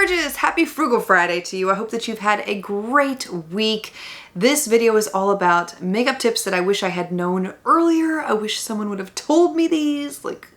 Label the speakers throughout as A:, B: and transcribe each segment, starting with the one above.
A: gorgeous! Happy Frugal Friday to you. I hope that you've had a great week. This video is all about makeup tips that I wish I had known earlier. I wish someone would have told me these like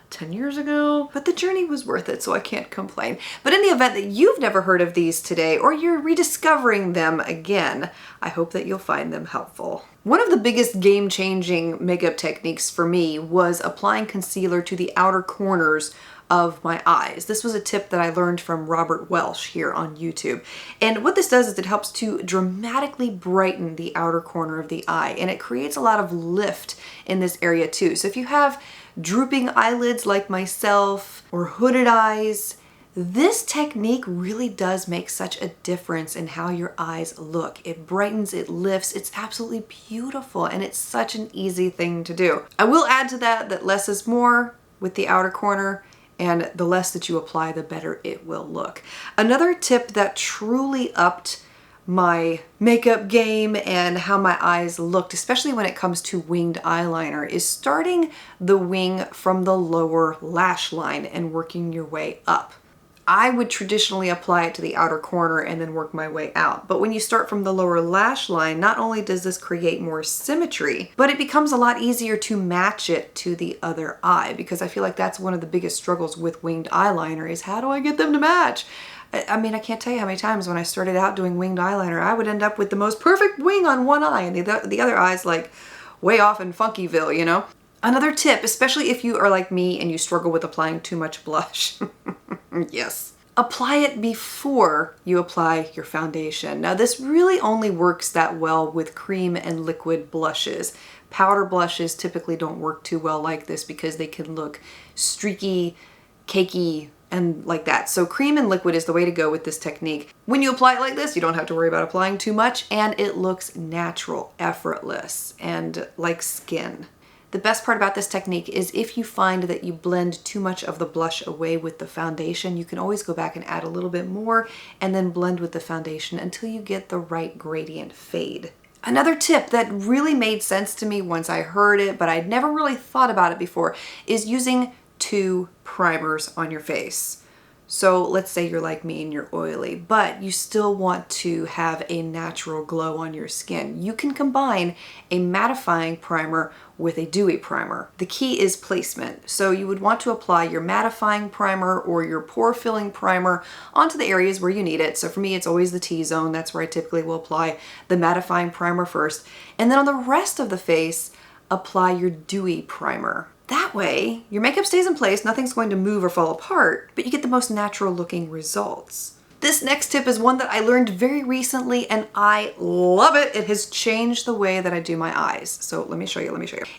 A: 10 years ago, but the journey was worth it, so I can't complain. But in the event that you've never heard of these today, or you're rediscovering them again, I hope that you'll find them helpful. One of the biggest game-changing makeup techniques for me was applying concealer to the outer corners of my eyes. This was a tip that I learned from Robert Welsh here on YouTube. And what this does is it helps to dramatically brighten the outer corner of the eye, and it creates a lot of lift in this area too. So if you have drooping eyelids like myself or hooded eyes, this technique really does make such a difference in how your eyes look. It brightens, it lifts, it's absolutely beautiful, and it's such an easy thing to do. I will add to that less is more with the outer corner, and the less that you apply, the better it will look. Another tip that truly upped my makeup game and how my eyes looked, especially when it comes to winged eyeliner, is starting the wing from the lower lash line and working your way up. I would traditionally apply it to the outer corner and then work my way out. But when you start from the lower lash line, not only does this create more symmetry, but it becomes a lot easier to match it to the other eye, because I feel like that's one of the biggest struggles with winged eyeliner is how do I get them to match? I mean, I can't tell you how many times when I started out doing winged eyeliner, I would end up with the most perfect wing on one eye and the other eye's like way off in Funkyville, you know? Another tip, especially if you are like me and you struggle with applying too much blush. Yes. Apply it before you apply your foundation. Now this really only works that well with cream and liquid blushes. Powder blushes typically don't work too well like this because they can look streaky, cakey, and like that. So cream and liquid is the way to go with this technique. When you apply it like this, you don't have to worry about applying too much, and it looks natural, effortless, and like skin. The best part about this technique is if you find that you blend too much of the blush away with the foundation, you can always go back and add a little bit more and then blend with the foundation until you get the right gradient fade. Another tip that really made sense to me once I heard it, but I'd never really thought about it before, is using 2 primers on your face. So let's say you're like me and you're oily, but you still want to have a natural glow on your skin. You can combine a mattifying primer with a dewy primer. The key is placement. So you would want to apply your mattifying primer or your pore filling primer onto the areas where you need it. So for me, it's always the T-zone. That's where I typically will apply the mattifying primer first. And then on the rest of the face, apply your dewy primer. That way, your makeup stays in place, nothing's going to move or fall apart, but you get the most natural looking results. This next tip is one that I learned very recently and I love it. It has changed the way that I do my eyes. So let me show you.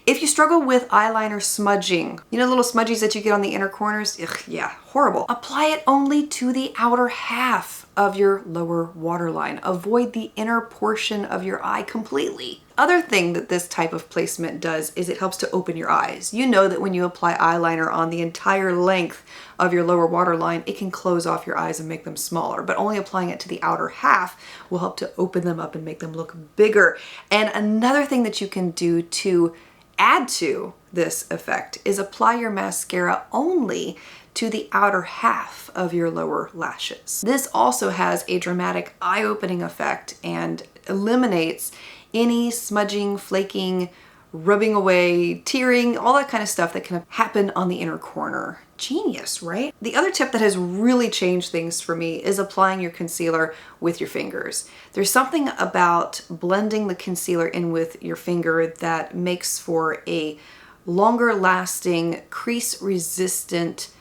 A: If you struggle with eyeliner smudging, you know, little smudgies that you get on the inner corners? Ugh, yeah, horrible. Apply it only to the outer half of your lower waterline. Avoid the inner portion of your eye completely. Other thing that this type of placement does is it helps to open your eyes. You know that when you apply eyeliner on the entire length of your lower waterline, it can close off your eyes and make them smaller, but only applying it to the outer half will help to open them up and make them look bigger. And another thing that you can do to add to this effect is apply your mascara only to the outer half of your lower lashes. This also has a dramatic eye-opening effect and eliminates any smudging, flaking, rubbing away, tearing, all that kind of stuff that can happen on the inner corner. Genius, right? The other tip that has really changed things for me is applying your concealer with your fingers. There's something about blending the concealer in with your finger that makes for a longer lasting, crease resistant,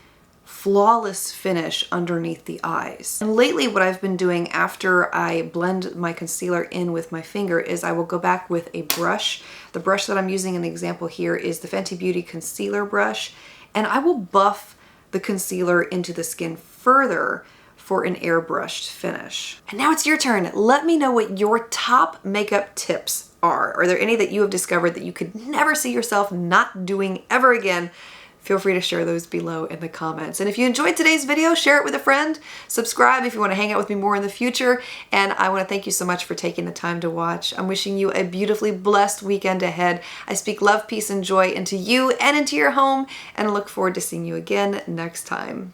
A: flawless finish underneath the eyes. And lately what I've been doing after I blend my concealer in with my finger is I will go back with a brush. The brush that I'm using in the example here is the Fenty Beauty concealer brush, and I will buff the concealer into the skin further for an airbrushed finish. And now it's your turn. Let me know what your top makeup tips are. Are there any that you have discovered that you could never see yourself not doing ever again? Feel free to share those below in the comments. And if you enjoyed today's video, share it with a friend. Subscribe if you want to hang out with me more in the future. And I want to thank you so much for taking the time to watch. I'm wishing you a beautifully blessed weekend ahead. I speak love, peace, and joy into you and into your home, and I look forward to seeing you again next time.